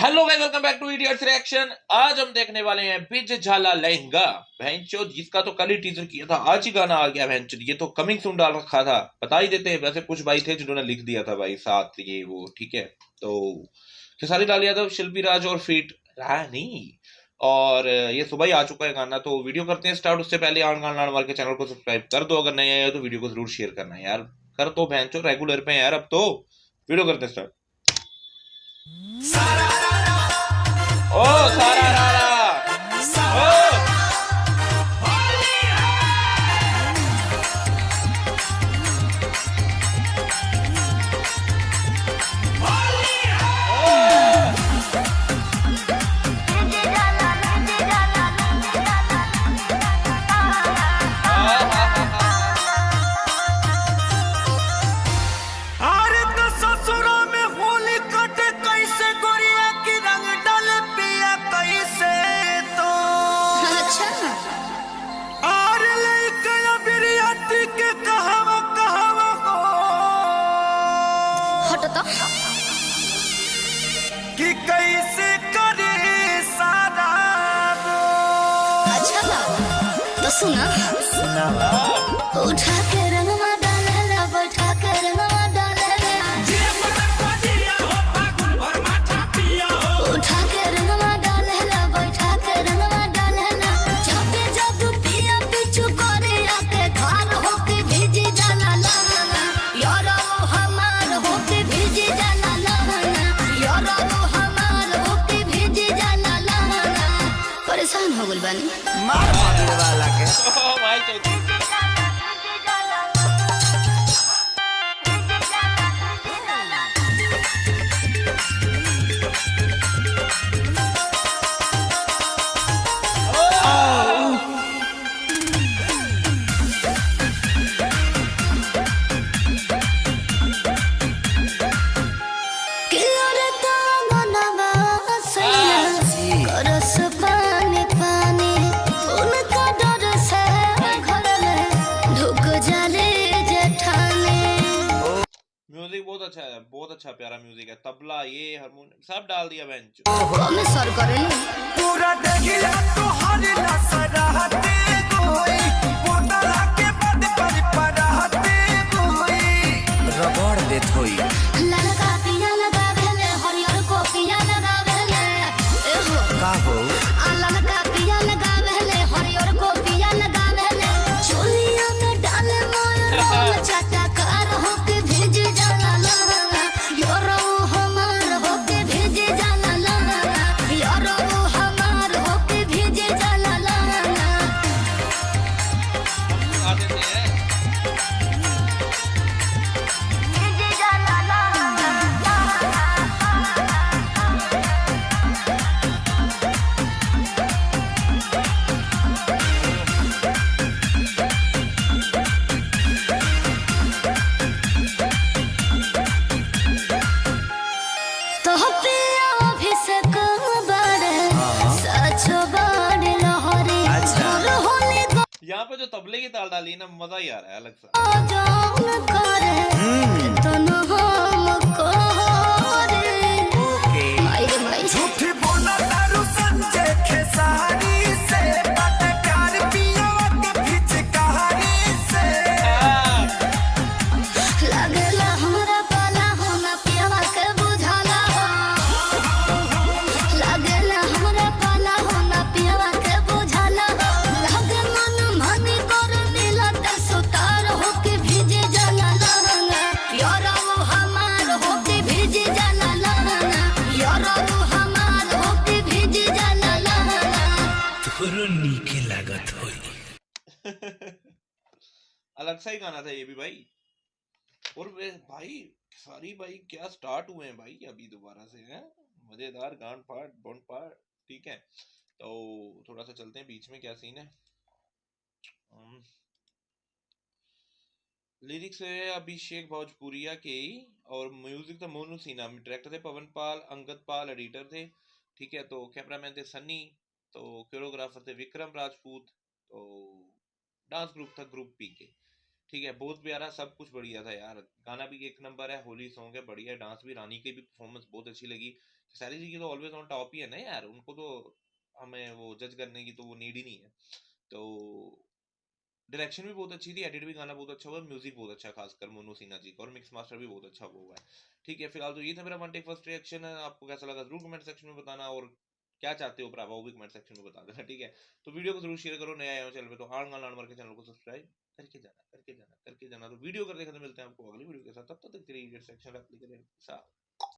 Hello guys, welcome back to idiots reaction. आज हम देखने वाले हैं बिज झाला लहंगा। भैंचो, जिसका तो कल ही टीजर किया था, आज ही गाना आ गया। भैंचो, ये तो कमिंग सून डाल रखा था। बता ही देते हैं, वैसे कुछ भाई थे जिन्होंने लिख दिया था भाई साथ ये वो, ठीक है। तो खेसारी डाल दिया था, शिल्पी राज और फीट रानी। और ये सुबह ही आ चुका है गाना, तो वीडियो करते हैं स्टार्ट। उससे पहले आन गान लान के चैनल को सब्सक्राइब कर दो, अगर नहीं आया तो वीडियो को जरूर शेयर करना है यार। कर दो भैंचो, रेगुलर पे यार। अब तो वीडियो करते हैं स्टार्ट। ओ सारा रारा ओ कि कैसे करे सारा। अच्छा तो सुना उठा के रंगवा डालेला, बैठा के रंगवा डालेला, उठा के रंगवा डालेला, बैठा के रंगवा डालेला। जब जब पिया पिचू करे आके घर होके भीजी जाला लहंगा, यारो हमार होके भीजी जाला लहंगा, यारो हमार होके भीजी जाला लहंगा। परेशान हो गइल बानी मार मारे वाला के भाई चौथी म्यूजिक बहुत अच्छा है, बहुत अच्छा प्यारा म्यूजिक है। तबला, ये हारमोनियम सब डाल दिया बेंच। हमें सर करे पूरा देखिया तो हर नसराते कोई बोतला के बद पर पराते कोई रगड़ देत होई। ललका पिया लगा भेले, हरियर को पिया लगा भेले, एहो का हो ललका पिया लगा भेले, हरियर को पिया लगा भेले। चोलिया में डाले मोर चाटा कार होके भेजे जाला लहंगा, यारो हमार होके भेजे जाला लहंगा, यारो हमार होके भेजे जाला लहंगा। आ देते हैं। भेजे जाला लहंगा। तो पिया अभिषेक बड़े सचो बड़े लहरी और होली को यहाँ पे जो तबले की ताल डाली ना, मजा ही आ रहा है अलग सा। जान करे तनो हमको रे माई रे माई। झूठी बोला तारू संजय खेसारी से बट प्यार पिया के पिचकारी से लगला हमरा पाला होना पिया के बुझाला, लगला हमरा पाला होना पिया के बुझाला। लगे मन मनी कर दिला त सुतार होके भीजे जाला लहंगा, यारो हमार होके भीजे जाला लहंगा, यारो हमार होके भीजे जाला लहंगा। तोरो नीके लागत होई। अलग सा ही गाना था ये भी भाई। और भाई सारी भाई क्या स्टार्ट हुए हैं भाई अभी दोबारा से, हैं मजेदार गान पार्ट बॉन्ड पार्ट, ठीक है। तो थोड़ा सा चलते हैं बीच में, क्या सीन है। लिरिक्स है अभिषेक भोजपुरिया के, और म्यूजिक था मोनू सिन्हा, डायरेक्टर थे पवन पाल, अंगद पाल एडिटर थे, ठीक है। तो कैमरामैन थे सन्नी, तो कोरियोग्राफर थे विक्रम राजपूत, तो डांस ग्रुप था ग्रुप पी के, ठीक है, बहुत प्यारा, सब कुछ बढ़िया था यार, गाना भी एक नंबर है, होली सॉन्ग है, बढ़िया है, डांस भी, रानी की भी परफॉर्मेंस बहुत अच्छी लगी। खेसारी जी की तो ऑलवेज ऑन टॉप ही है ना यार, उनको तो हमें वो जज करने की तो वो नीड ही नहीं है। तो डायरेक्शन भी बहुत अच्छी थी, एडिट भी गाना बहुत अच्छा हुआ, म्यूजिक बहुत अच्छा है, खासकर मोनू सिन्हा जी का, और मिक्स मास्टर भी बहुत अच्छा हुआ है। ठीक है, फिलहाल तो ये था मेरा वन टेक फर्स्ट रिएक्शन है, आपको कैसा लगा जरूर कमेंट सेक्शन में बताना, और क्या चाहते हो भरावा वो भी कमेंट सेक्शन में बता देना। ठीक है, तो वीडियो को जरूर शेयर करो, नया आया हो चैनल पे तो आड़ के चैनल को सब्सक्राइब करके जाना। तो वीडियो करते खत्म, मिलते हैं आपको अगली वीडियो के साथ, तब तक के लिए सेक्शन रख ली करें।